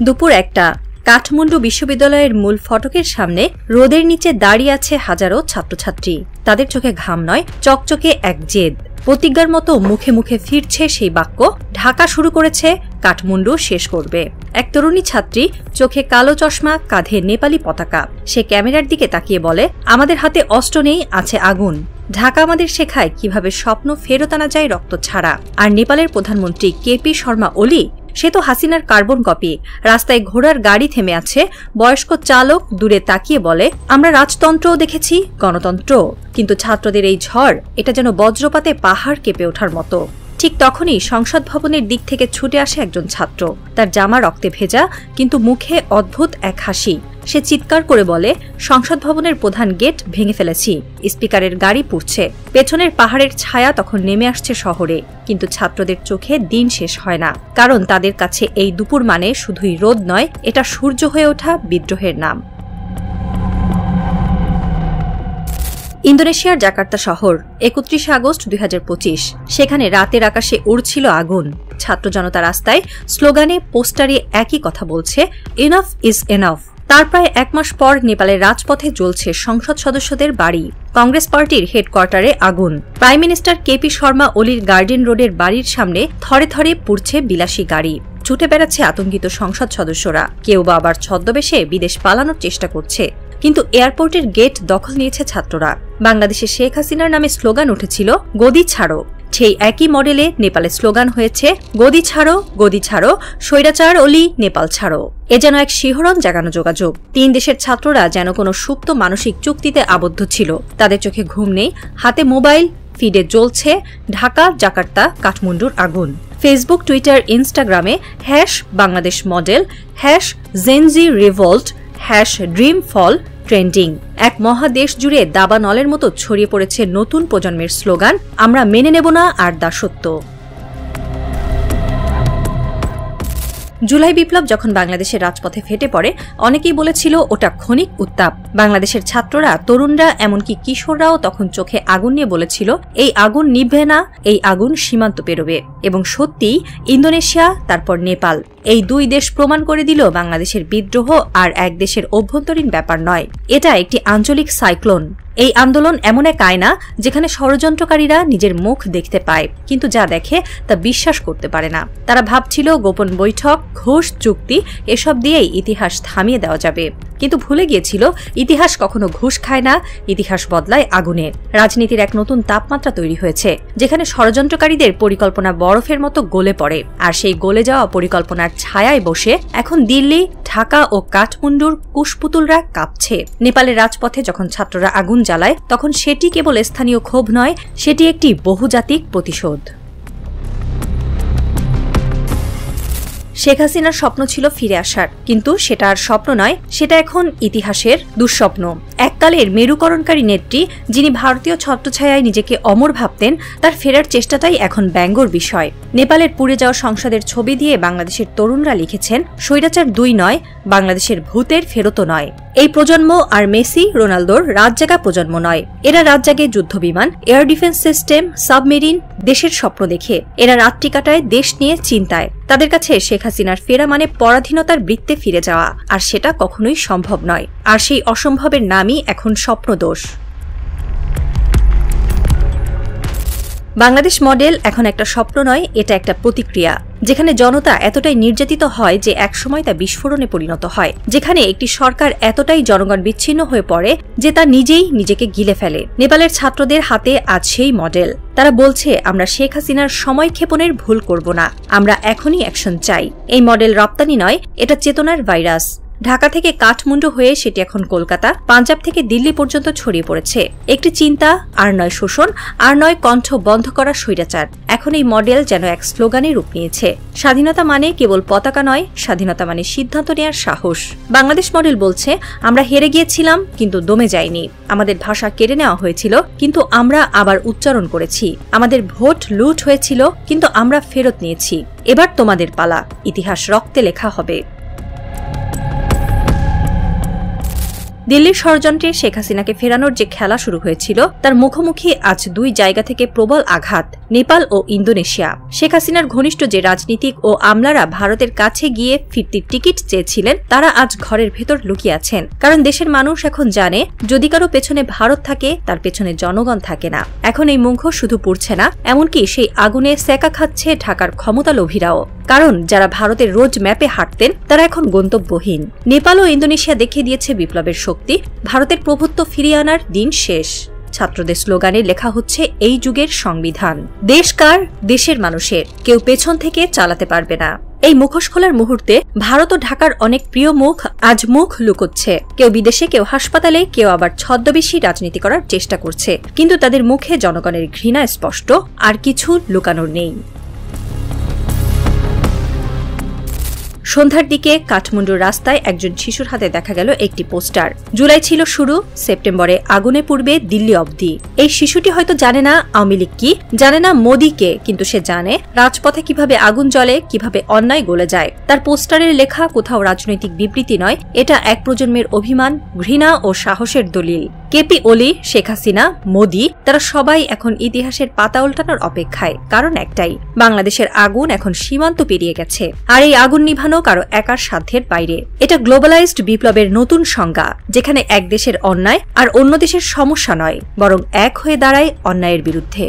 দুপুর 1টা কাঠমান্ডু বিশ্ববিদ্যালয়ের মূল ফটকের সামনে রোদের নিচে দাঁড়িয়ে আছে হাজারো ছাত্রছাত্রী। তাদের চোখে ঘাম নয়, চকচকে এক জেদ। প্রতিজ্ঞার মতো মুখে মুখে ফিরছে সেই বাক্য, ঢাকা শুরু করেছে, কাঠমান্ডু শেষ করবে। এক তরুণী ছাত্রী, চোখে কালো চশমা, কাঁধে নেপালি পতাকা। সে ক্যামেরার দিকে তাকিয়ে বলে, আমাদের হাতে অস্ত্র নেই, আছে আগুন। ঢাকা আমাদের শেখায় কিভাবে স্বপ্ন ফেরত আনা যায় রক্ত ছাড়া। আর নেপালের প্রধানমন্ত্রী কেপি শর্মা ওলি, সে তো হাসিনার কার্বন কপি। রাস্তায় ঘোড়ার গাড়ি থেমে আছে, বয়স্ক চালক দূরে তাকিয়ে বলে, আমরা রাজতন্ত্রও দেখেছি, গণতন্ত্র, কিন্তু ছাত্রদের এই ঝড়, এটা যেন বজ্রপাতে পাহাড় কেঁপে ওঠার মতো। ঠিক তখনই সংসদ ভবনের দিক থেকে ছুটে আসে একজন ছাত্র। তার জামা রক্তে ভেজা, কিন্তু মুখে অদ্ভুত এক হাসি। সে চিৎকার করে বলে, সংসদ ভবনের প্রধান গেট ভেঙে ফেলেছি, স্পিকারের গাড়ি পুড়ছে। পেছনের পাহাড়ের ছায়া তখন নেমে আসছে শহরে, কিন্তু ছাত্রদের চোখে দিন শেষ হয় না, কারণ তাদের কাছে এই দুপুর মানে শুধুই রোদ নয়, এটা সূর্য হয়ে ওঠা বিদ্রোহের নাম। ইন্দোনেশিয়ার জাকার্তা শহর, 31 আগস্ট 2025। সেখানে রাতের আকাশে উড়ছিল আগুন। ছাত্র জনতা রাস্তায়, স্লোগানে, পোস্টারে একই কথা বলছে, এনাফ ইজ এনাফ। তার প্রায় 1 মাস পর নেপালের রাজপথে জ্বলছে সংসদ সদস্যদের বাড়ি। কংগ্রেস পার্টির হেডকোয়ার্টারে আগুন। প্রাইম মিনিস্টার কেপি শর্মা ওলির গার্ডেন রোডের বাড়ির সামনে থরে থরে পুড়ছে বিলাসী গাড়ি। ছুটে বেড়াচ্ছে আতঙ্কিত সংসদ সদস্যরা, কেউ বা আবার ছদ্মবেশে বিদেশ পালানোর চেষ্টা করছে। কিন্তু এয়ারপোর্টের গেট দখল নিয়েছে ছাত্ররা। বাংলাদেশে শেখ হাসিনার নামে স্লোগান উঠেছিল, গদি ছাড়ো। সেই একই মডেলে নেপালের স্লোগান হয়েছে, গদি ছাড়ো, গদি ছাড়ো, স্বৈরাচার ওলি নেপাল ছাড়ো। এ যেন এক শিহরণ জাগানো যোগাযোগ। 3 দেশের ছাত্ররা যেন কোনো সুপ্ত মানসিক চুক্তিতে আবদ্ধ ছিল। তাদের চোখে ঘুম নেই, হাতে মোবাইল, ফিডে জ্বলছে ঢাকা, জাকার্তা, কাঠমান্ডুর আগুন। ফেসবুক, টুইটার, ইনস্টাগ্রামে #Bangladesh model, #Gen Z revolt, #dreamfall trending. এক মহাদেশ জুড়ে দাবানলের মতো ছড়িয়ে পড়েছে নতুন প্রজন্মের স্লোগান, আমরা মেনে নেব না আর দাসত্ব। জুলাই বিপ্লব যখন বাংলাদেশের রাজপথে ফেটে পড়ে, অনেকেই বলেছিল ওটা ক্ষণিক উত্তাপ। বাংলাদেশের ছাত্ররা, তরুণরা, এমনকি কিশোররাও তখন চোখে আগুন নিয়ে বলেছিল, এই আগুন নিভবে না, এই আগুন সীমান্ত পেরোবে। এবং সত্যিই ইন্দোনেশিয়া, তারপর নেপাল, এই 2 দেশ প্রমাণ করে দিল বাংলাদেশের বিদ্রোহ আর এক দেশের অভ্যন্তরীণ ব্যাপার নয়, এটা একটি আঞ্চলিক সাইক্লোন। এই আন্দোলন এমন এক আয়না যেখানে ষড়যন্ত্রকারীরা নিজের মুখ দেখতে পায়, কিন্তু যা দেখে তা বিশ্বাস করতে পারে না। তারা ভাবছিল গোপন বৈঠক, ঘুষ, চুক্তি, এসব দিয়েই ইতিহাস থামিয়ে দেওয়া যাবে। কিন্তু ভুলে গিয়েছিল, ইতিহাস কখনো ঘুষ খায় না, ইতিহাস বদলায় আগুনে। রাজনীতির এক নতুন তাপমাত্রা তৈরি হয়েছে, যেখানে ষড়যন্ত্রকারীদের পরিকল্পনা বরফের মতো গলে পড়ে। আর সেই গলে যাওয়া পরিকল্পনার ছায়ায় বসে এখন দিল্লি, ঢাকা ও কাঠমান্ডুর কুশপুতুলরা কাঁপছে। নেপালের রাজপথে যখন ছাত্ররা আগুন জ্বালায়, তখন সেটি কেবল স্থানীয় ক্ষোভ নয়, সেটি একটি বহুজাতিক প্রতিশোধ। শেখ হাসিনার স্বপ্ন ছিল ফিরে আসার, কিন্তু সেটা আর স্বপ্ন নয়, সেটা এখন ইতিহাসের দুঃস্বপ্ন। এককালের মেরুকরণকারী নেত্রী, যিনি ভারতীয় ছত্রছায়ায় নিজেকে অমর ভাবতেন, তার ফেরার চেষ্টাটাই এখন ব্যঙ্গর বিষয়। নেপালের পুড়ে যাওয়া সংসদের ছবি দিয়ে বাংলাদেশের তরুণরা লিখেছেন, স্বৈরাচার 2 নয়, বাংলাদেশের ভূতের ফেরতও নয়। এই প্রজন্ম আর মেসি, রোনালদোর রাত জাগা প্রজন্ম নয়। এরা রাত জাগে যুদ্ধবিমান, এয়ার ডিফেন্স সিস্টেম, সাবমেরিন, দেশের স্বপ্ন দেখে। এরা রাত্রি কাটায় দেশ নিয়ে চিন্তায়। তাদের কাছে শেখ হাসিনার ফেরা মানে পরাধীনতার বৃত্তে ফিরে যাওয়া, আর সেটা কখনোই সম্ভব নয়। আর সেই অসম্ভবের নামই এখন স্বপ্নদোষ। বাংলাদেশ মডেল এখন একটা স্বপ্ন নয়, এটা একটা প্রতিক্রিয়া। যেখানে জনতা এতটাই নির্যাতিত হয় যে একসময় তা বিস্ফোরণে পরিণত হয়, যেখানে একটি সরকার এতটাই জনগণ বিচ্ছিন্ন হয়ে পড়ে যে তা নিজেই নিজেকে গিলে ফেলে। নেপালের ছাত্রদের হাতে আজ সেই মডেল। তারা বলছে, আমরা শেখ হাসিনার সময় ক্ষেপণের ভুল করব না, আমরা এখনই অ্যাকশন চাই। এই মডেল রপ্তানি নয়, এটা চেতনার ভাইরাস। ঢাকা থেকে কাঠমান্ডু হয়ে সেটি এখন কলকাতা, পাঞ্জাব থেকে দিল্লি পর্যন্ত ছড়িয়ে পড়েছে। একটি চিন্তা, আর নয় শোষণ, আর নয় কণ্ঠ বন্ধ করা স্বৈরাচার। এখন এই মডেল যেন এক স্লোগানে রূপ নিয়েছে। স্বাধীনতা মানে কেবল পতাকা নয়, স্বাধীনতা মানে সিদ্ধান্ত নেওয়ার সাহস। বাংলাদেশ মডেল বলছে, আমরা হেরে গিয়েছিলাম কিন্তু দমে যাইনি। আমাদের ভাষা কেড়ে নেওয়া হয়েছিল, কিন্তু আমরা আবার উচ্চারণ করেছি। আমাদের ভোট লুট হয়েছিল, কিন্তু আমরা ফেরত নিয়েছি। এবার তোমাদের পালা, ইতিহাস রক্তে লেখা হবে। দিল্লির ষড়যন্ত্রে শেখ হাসিনাকে ফেরানোর যে খেলা শুরু হয়েছিল তার মুখোমুখি আজ দুই জায়গা থেকে প্রবল আঘাত, নেপাল ও ইন্দোনেশিয়া। শেখ হাসিনার ঘনিষ্ঠ যে রাজনীতিক ও আমলারা ভারতের কাছে গিয়ে ফিরতির টিকিট চেয়েছিলেন তারা আজ ঘরের ভেতর লুকিয়ে আছেন, কারণ দেশের মানুষ এখন জানে যদি কারো পেছনে ভারত থাকে তার পেছনে জনগণ থাকে না। এখন এই মুখ শুধু পুড়ছে না, এমনকি সেই আগুনে সেকা খাচ্ছে ঢাকার ক্ষমতালোভীরাও, কারণ যারা ভারতের রোজ ম্যাপে হাঁটতেন তারা এখন গন্তব্যহীন। নেপাল ও ইন্দোনেশিয়া দেখিয়ে দিয়েছে বিপ্লবের শক্তি, ভারতের প্রভুত্ব ফিরিয়ে আনার দিন শেষ। ছাত্রদের স্লোগানে লেখা হচ্ছে এই যুগের সংবিধান। দেশ কার? দেশের মানুষের, কেউ পেছন থেকে চালাতে পারবে না। এই মুখোশ খোলার মুহূর্তে ভারত ও ঢাকার অনেক প্রিয় মুখ আজ মুখ লুকোচ্ছে। কেউ বিদেশে, কেউ হাসপাতালে, কেউ আবার ছদ্মবেশী রাজনীতি করার চেষ্টা করছে, কিন্তু তাদের মুখে জনগণের ঘৃণা স্পষ্ট, আর কিছু লুকানোর নেই। সন্ধ্যার দিকে কাঠমান্ডুর রাস্তায় একজন শিশুর হাতে দেখা গেল একটি পোস্টার। জুলাই ছিল শুরু, সেপ্টেম্বরে আগুনে পুড়বে দিল্লি অবধি। এই শিশুটি হয়তো জানে না আওয়ামী লীগ কি, জানে না মোদীকে, কিন্তু সে জানে রাজপথে কিভাবে আগুন জ্বলে, কিভাবে অন্যায় গলে যায়। তার পোস্টারের লেখা কোথাও রাজনৈতিক বিবৃতি নয়, এটা এক প্রজন্মের অভিমান, ঘৃণা ও সাহসের দলিল। কেপি ওলি, শেখ হাসিনা, মোদী, তারা সবাই এখন ইতিহাসের পাতা উল্টানোর অপেক্ষায়, কারণ একটাই, বাংলাদেশের আগুন এখন সীমান্ত পেরিয়ে গেছে, আর এই আগুন নিভানো কারো একার সাধ্যের বাইরে। এটা গ্লোবালাইজড বিপ্লবের নতুন সংজ্ঞা, যেখানে এক দেশের অন্যায় আর অন্য দেশের সমস্যা নয়, বরং এক হয়ে দাঁড়ায় অন্যায়ের বিরুদ্ধে।